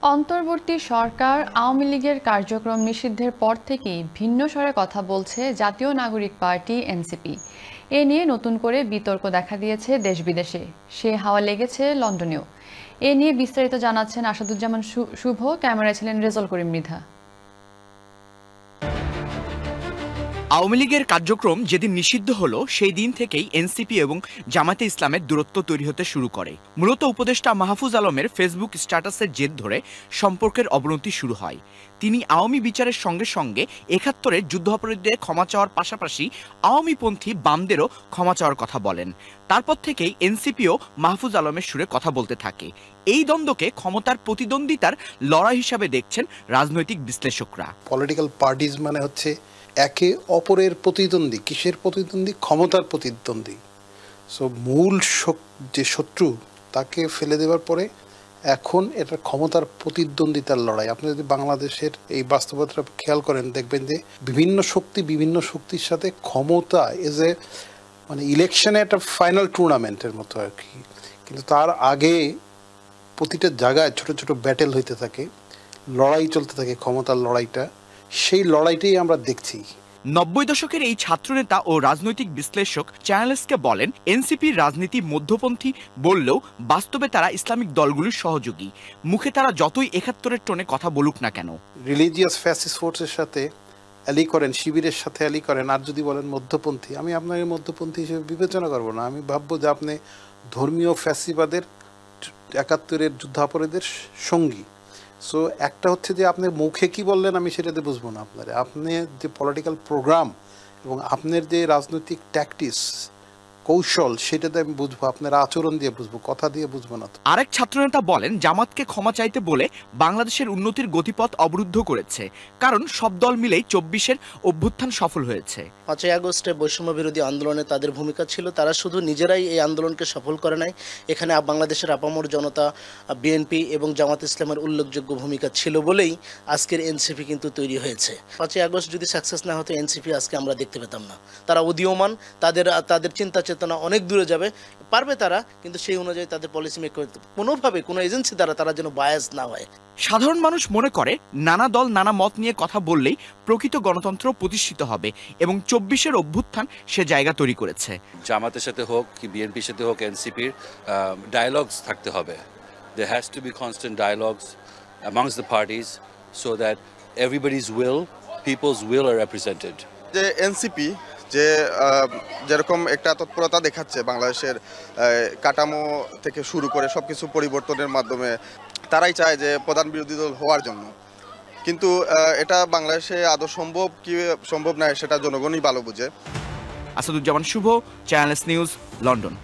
অন্তর্বর্তী সরকার আওয়ামী লীগের কার্যক্রম নিষিদ্ধের পর থেকেই ভিন্ন স্বরে কথা বলছে জাতীয় নাগরিক পার্টি এনসিপি। এ নিয়ে নতুন করে বিতর্ক দেখা দিয়েছে দেশ বিদেশে, সে হাওয়া লেগেছে লন্ডনেও। এ নিয়ে বিস্তারিত জানাচ্ছেন আসাদুজ্জামান শুভ, ক্যামেরায় ছিলেন রেজাল করিম মৃধা। আওয়ামী লীগের কার্যক্রম যেদিন নিষিদ্ধ হলো সেই দিন থেকেই এনসিপি এবং জামায়াতে ইসলামের দূরত্ব তৈরি হতে শুরু করে। মূলত উপদেষ্টা মাহফুজ আলমের ফেসবুক স্ট্যাটাসের জের ধরে সম্পর্কের অবনতি শুরু হয়। তিনি আওয়ামী বিচারের সঙ্গে সঙ্গে ৭১-এর যুদ্ধাপরাধীদের ক্ষমা চাওয়ার পাশাপাশি আওয়ামীপন্থী বামদেরও ক্ষমা চাওয়ার কথা বলেন। তারপর থেকেই এনসিপিও মাহফুজ আলমের সুরে কথা বলতে থাকে। এই দ্বন্দ্বকে ক্ষমতার প্রতিদ্বন্দ্বিতার লড়াই হিসাবে দেখছেন রাজনৈতিক বিশ্লেষকরা। পলিটিক্যাল পার্টিজ মানে হচ্ছে একে অপরের প্রতিদ্বন্দ্বী। কিসের প্রতিদ্বন্দ্বী? ক্ষমতার প্রতিদ্বন্দ্বী। সো মূল যে শত্রু তাকে ফেলে দেওয়ার পরে এখন এটা ক্ষমতার প্রতিদ্বন্দ্বিতার লড়াই। আপনি যদি বাংলাদেশের এই বাস্তবতাটা খেয়াল করেন, দেখবেন যে বিভিন্ন শক্তির সাথে ক্ষমতা মানে ইলেকশনে একটা ফাইনাল টুর্নামেন্টের মতো আর কি। কিন্তু তার আগে প্রতিটা জায়গায় ছোট ছোট ব্যাটেল হইতে থাকে, লড়াই চলতে থাকে, ক্ষমতার লড়াইটা। সেই লড়াইটাই আমরা দেখছি। ৯০ দশকের এই ছাত্রনেতা ও রাজনৈতিক বিশ্লেষক চ্যানেলসকে বলেন, এনসিপির রাজনীতি মধ্যপন্থী বললেও বাস্তবে তারা ইসলামিক দলগুলির সহযোগী। মুখে তারা যতই ৭১-এর টোনে কথা বলুক না কেন। রিলিজিয়াস ফ্যাসিস্ট ফোর্সের সাথে অ্যালি করেন, শিবিরের সাথে অ্যালি করেন, আর যদি বলেন মধ্যপন্থী, আমি আপনাকে মধ্যপন্থী হিসেবে বিবেচনা করবো না। আমি ভাববো যে আপনি ধর্মীয় ফ্যাসিবাদের ৭১-এর যুদ্ধাপরাধীদের সঙ্গী। সো একটা হচ্ছে যে আপনি মুখে কি বললেন আমি সেটাতে বুঝবো না। আপনি যে পলিটিক্যাল প্রোগ্রাম এবং আপনার যে রাজনৈতিক ট্যাকটিক্স কৌশল সেটাতে আমি বুঝবো, আপনার আচরণ দিয়ে বুঝবো, কথা দিয়ে বুঝবো না। আরেক ছাত্রনেতা বলেন, জামাতকে ক্ষমা চাইতে বলে বাংলাদেশের উন্নতির গতিপথ অবরুদ্ধ করেছে, কারণ সব দল মিলেই ২৪-এর অভ্যুত্থান সফল হয়েছে। ৫ই আগস্টে বৈষম্য বিরোধী আন্দোলনে তাদের ভূমিকা ছিল, তারা শুধু নিজেরাই এই আন্দোলনকে সফল করে নাই, এখানে বাংলাদেশের আপামর জনতা, বিএনপি এবং জামাত ইসলামের উল্লেখযোগ্য ভূমিকা ছিল বলেই আজকের এনসিপি কিন্তু তৈরি হয়েছে। 5ই আগস্ট যদি সাকসেস না হতো এনসিপি আজকে আমরা দেখতে পেতাম না। তারা উদীয়মান, তাদের চিন্তা চেতনা অনেক দূরে যাবে, পারবে তারা, কিন্তু সেই অনুযায়ী তাদের পলিসি মেক করতে কোনোভাবে কোনো এজেন্সি দ্বারা তারা যেন বায়াস না হয়। সাধারণ মানুষ মনে করে নানা দল নানা মত নিয়ে কথা বললেই প্রকৃত গণতন্ত্র প্রতিষ্ঠিত হবে এবং ২৪-এর অভ্যুত্থান সে জায়গা তৈরি করেছে। জামাতের সাথে হোক কি বিএনপির সাথে হোক, এনসিপির ডায়ালগস থাকতে হবে। There has to be constant dialogues amongst the parties so that everybody's will, people's will are represented. যে এনসিপি যে যেরকম একটা তৎপরতা দেখাচ্ছে বাংলাদেশের কাঠামো থেকে শুরু করে সবকিছু পরিবর্তনের মাধ্যমে, তারাই চায় যে প্রধান বিরোধী দল হওয়ার জন্য। কিন্তু এটা বাংলাদেশে আদৌ সম্ভব কি সম্ভব নয় সেটা জনগণই ভালো বুঝে। আসাদুজ্জামান শুভ, চ্যানেলস নিউজ, লন্ডন।